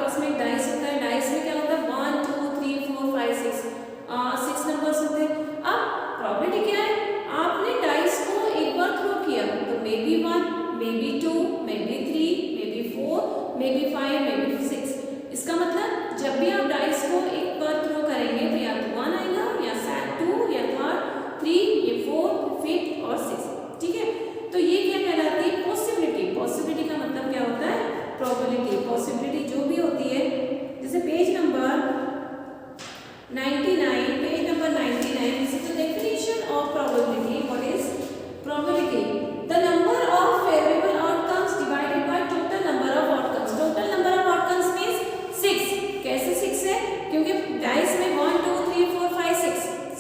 पास में एक डाइस होता है, डाइस में क्या होता है 1 2 3 4 5 6 6 नंबर्स होते हैं। अब प्रोबेबिलिटी क्या है, आपने डाइस को एक बार थ्रो किया तो may be 1 may be 2 may be 3 may be 4 may be 5 may be 6। इसका मतलब जब भी आप डाइस को एक बार थ्रो करेंगे तो या तो 1 आएगा या शायद 2 या थर्ड 3 या 4 5 और 6। ठीक है, तो ये क्या कहलाती है पॉसिबिलिटी। पॉसिबिलिटी का मतलब क्या होता है प्रोबेबिलिटी। पॉसिबिलिटी जो भी होती है, जैसे page number 99, page number 99, this is the definition of probability. What is probability? The number of favourable outcomes divided by total number of outcomes. Total number of outcomes means 6। कैसे 6 है? क्योंकि dice में 1 2 3 4 5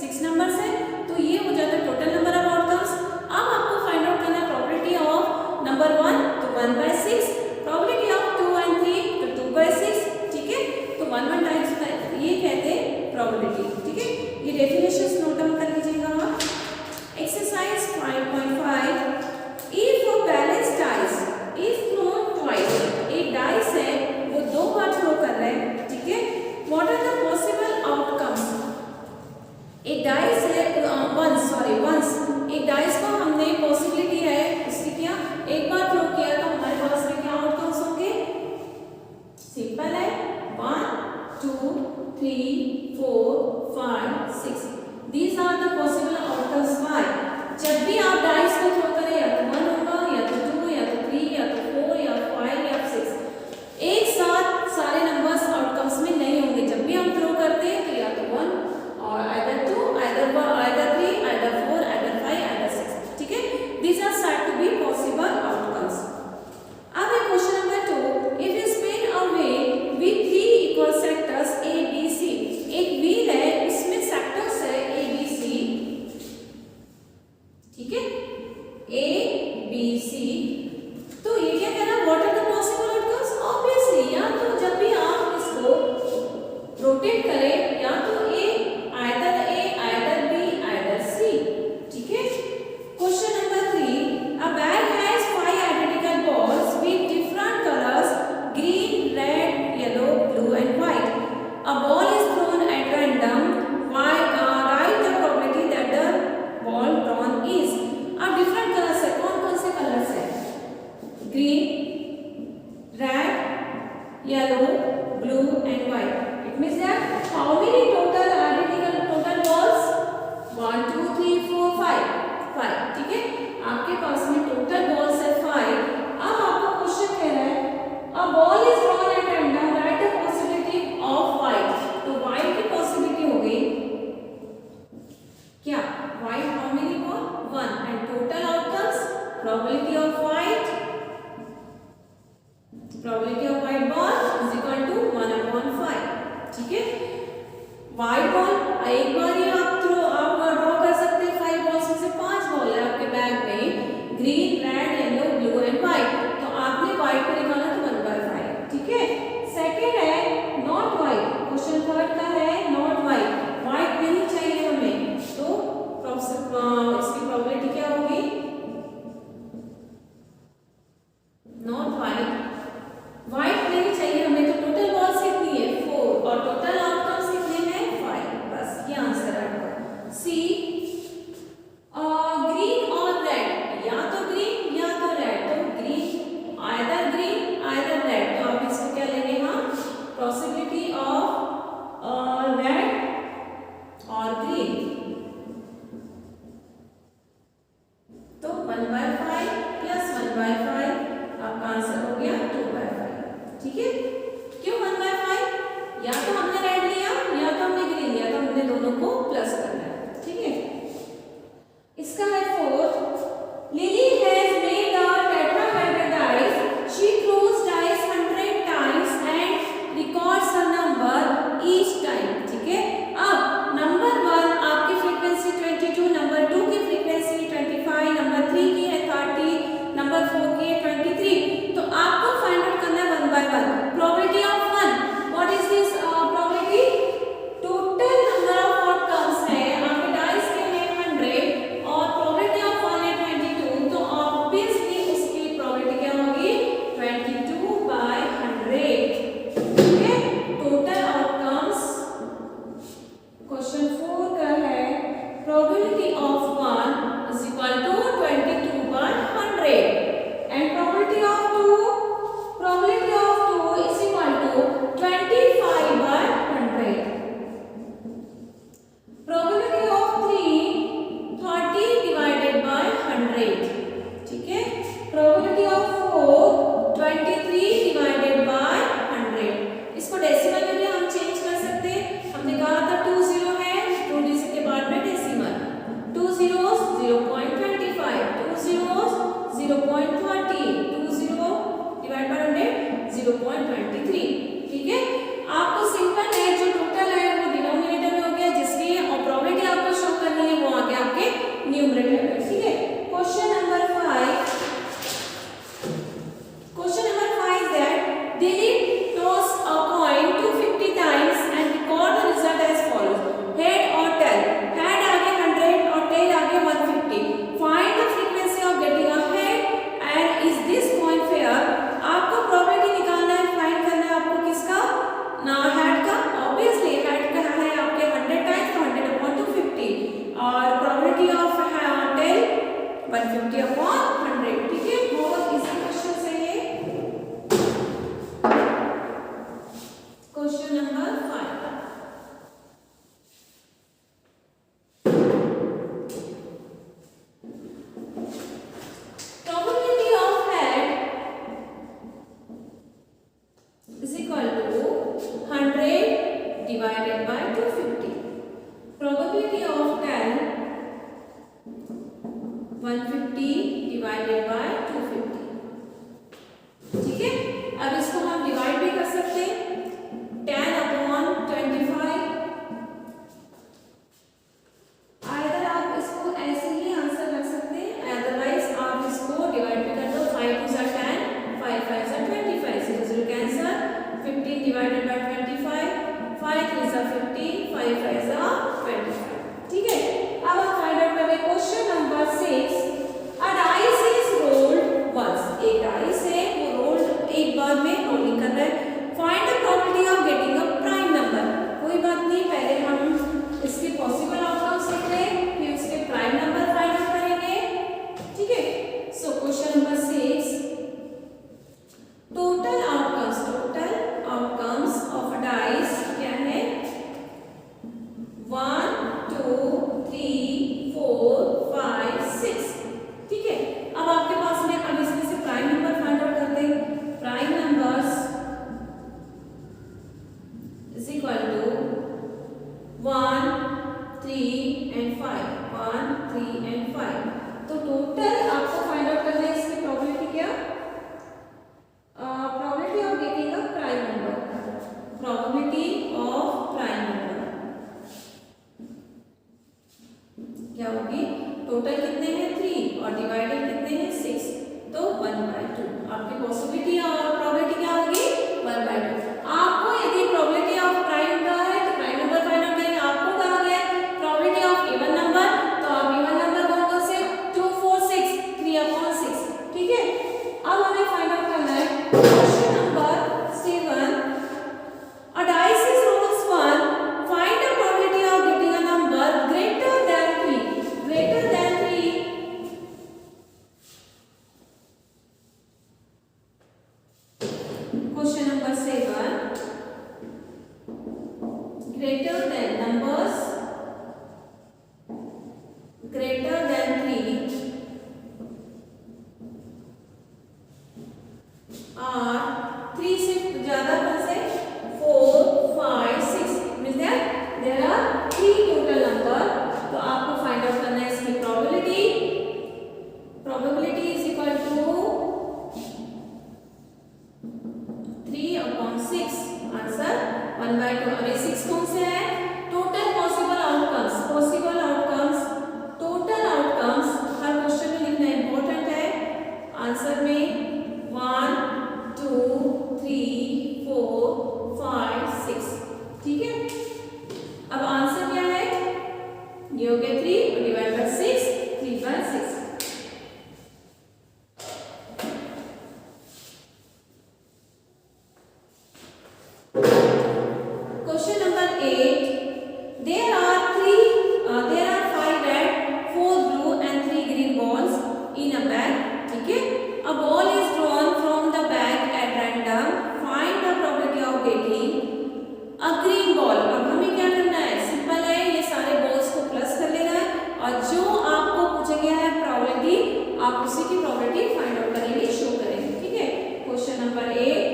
6 numbers है, तो ये हो जाता है टोटल नंबर ऑफ आउटकम्स। अब आपको फाइंड आउट करना है प्रोबेबिलिटी ऑफ नंबर 1 तो 1/6, प्रोबेबिलिटी ऑफ 2 एंड 3 तो 2/6। ठीक है, तो 1 टाइम्स ये कहते हैं प्रोबेबिलिटी। ठीक है, ये डेफिनेशंस नोट डाउन कर लीजिएगा आप। Exercise 5.5, if a balance dice is throne twice, एक डाइस है वो 2 बार थ्रो कर रहे हैं। ठीक है, what are the possible outcomes? एक डाइस है वंस एक डाइस को हमने पॉसिबिलिटी है उसकी क्या एक बार थ्रो किया तो हमारे पास में क्या आउटकम्स होंगे? सिंपल है 1 2 3 4 5 6। These are the possible outcomes. Why? जब भी आप डाइस को थ्रो करें या तो 1 होगा या तो 2 या तो 3 या तो 4 या 5 या 6, एक साथ सारे नंबर्स आउटकम्स में नहीं होंगे। जब भी हम थ्रो करते हैं तो या तो 1 और either 2 either 3 either 4 either 5 either 6। ठीक है, these are said to be possible outcomes। अब एक question number 2, if you spin a wheel with 3 equal sectors A B C, एक व्हील है उसमें सेक्टर्स है A B C। ठीक है, A B C, तो ये क्या कह रहा है what are the possible outcomes? Obviously या तो जब भी आप इसको रोटेट करें या तो either B either C। ठीक है, question number 3, a bag has 5 identical balls with different colors green red yellow blue and white। a ball is thrown at random। write the probability that the ball drawn is। अब different colours है, कौन कौन से colours है? Green red yellow blue and white. It means that how many total balls? 1 2 3 4 5। ठीक है, आपके पास में टोटल बॉल्स है 5। अब आपका क्वेश्चन कह रहा है a ball is thrown at random, right the possibility of white. तो व्हाइट की पॉसिबिलिटी हो गई क्या? White how many ball? 1 and total outcomes probability of white ball is equal to 1/5। ठीक है, व्हाइट बॉल एक बार ही आप ड्रॉ कर सकते हैं। 5 बॉल्स में से 5 बॉल है आपके बैग में, green red yellow blue and white, तो आपने व्हाइट को निकाला तो 1/5। ठीक है, सेकंड है नॉट व्हाइट। क्वेश्चन थर्ड का है नॉट व्हाइट, व्हाइट नहीं चाहिए हमें, तो इसकी प्रोबेबिलिटी क्या होगी? नॉट व्हाइट नहीं चाहिए हमें, तो टोटल बॉल्स कितनी है 4 और टोटल आउटकम्स कितने हैं 5। 150 अपॉन 100, ठीक है। बहुत इजी क्वेश्चन है ये। Question number 5, probability of head is equal to 100 divided by 250. Probability of tail 150 divided by 250, ठीक है। अब इसको हम डिवाइड भी कर सकते हैं, 10 अपॉन 25। आइदर आप इसको ऐसे ही आंसर रख सकते हैं, अदरवाइज आप इसको डिवाइड भी कर दो। 5 2 ज़ा 10, 5 5 ज़ा 25, 0 0 कैंसर। 15 डिवाइडेड बाय 25, 5 3 ज़ा 15, 5 5 ज़ा 25, ठीक है। अब हम फाइंड आउट करें question number 6। A dice is rolled once, एक डाइस है वो रोल्ड एक बार में रोलिंग कर रहा है। Find the probability of getting a prime number. कोई बात नहीं, पहले हम इसके पॉसिबल आउटकम्स लिख रहे हैं, फिर उसके प्राइम नंबर फाइंड आउट करेंगे, ठीक है। So question number 6, total outcomes of a dice क्या है? 1 2 3 4 5 6, ठीक है। अब आपके पास में अब इसमें से प्राइम नंबर फाइंड आउट करते हैं। Prime numbers is equal to 1 3 and 5, 1 3 and 5। तो टोटल आपको फाइंड आउट करना है इसकी प्रोबेबिलिटी क्या? Probability of getting a prime number, probability of prime number क्या होगी? टोटल कितने हैं? 3 और डिवाइडेड कितने हैं? 6, तो 1/2। आपकी पॉसिबिलिटी और प्रोबेबिलिटी क्या होगी? 1/2। आपको यदि प्रोबेबिलिटी ऑफ प्राइम का है तो प्राइम नंबर फाइंड आउट करेंगे। आपको कहा गया है प्रोबेबिलिटी ऑफ इवन नंबर, तो आप इवन नंबर कौन से? 2 4 6, 3/6, ठीक है। अब हमें फाइंड आउट करना है question number 7। A dice is rolls 1, find the probability of getting a number greater than 3, greater than 3। Question number 7, greater than numbers greater than 3 are 3 से ज्यादा कौन से? 4 5 6, means that there are 3 total number। तो आपको find out करना है इसकी probability. Probability is equal to 3/6, answer 1/2। अब ये 6 कौन से है? Total possible outcomes, possible outcomes, total outcomes हर क्वेश्चन में लिखना इंपॉर्टेंट है। आंसर में 1 2 3 4 5 6, ठीक है। अब आंसर क्या है? ये हो गया 3 और divide by 6, 3/6। Question number 8. There are 5 red, 4 blue and 3 green balls in a bag, ठीक है। A ball is drawn from the bag at random. Find the probability of getting a green ball. अब हमें क्या करना है? Simple है, ये सारे बॉल्स को प्लस कर लेना है और जो आपको पूछा गया है प्रोबेबिलिटी, आप उसी की प्रोबेबिलिटी फाइंड आउट करेंगे, शो करेंगे, ठीक है। Question number 8,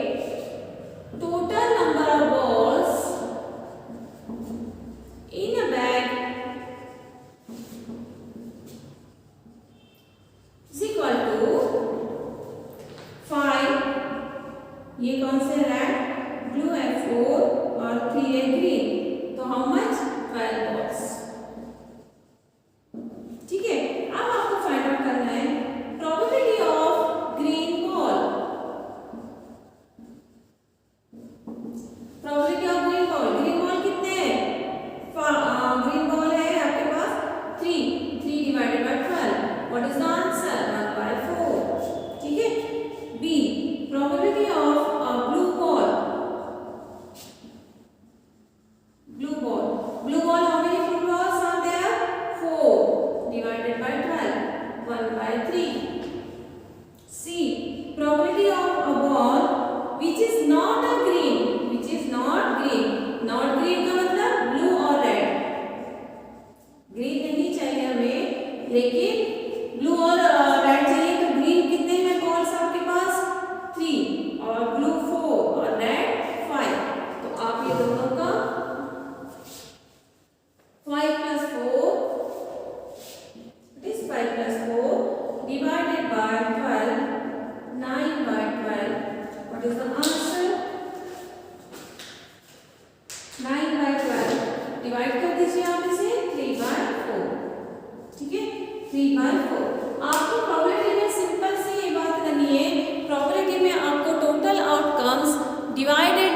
total number of balls in a bag is equal to 5, ये कौन से? रेड, ब्लू है 4 और 3 है ग्रीन, तो हाउ मच? 12 balls, ठीक है। अब आपको फाइंड आउट करना है probability of green ball. Probability of green ball, green ball कितने हैं? ग्रीन बॉल है आपके पास 3 divided by 12, what is the answer? 1/4, ठीक है। B, probability of blue ball, blue ball how many full 3. C. Probability of a ball which is not a green, which is not green. Not green का मतलब blue और red. Green नहीं चाहिए हमें, लेकिन blue और red चाहिए. तो green कितने हैं balls आपके पास? 3 और blue 4 और red 5. तो आप ये दोनों का 5 plus 4, it is 5 plus 4 divided by 12, 9 by 12. What is the answer? 9 by 12. Divide कर दीजिए आप इसे 3 by 4. ठीक है, 3 by 4. आपको प्रोबेबिलिटी में सिंपल सी ये बात करनी है. प्रोबेबिलिटी में आपको टोटल आउटकम्स डिवाइडेड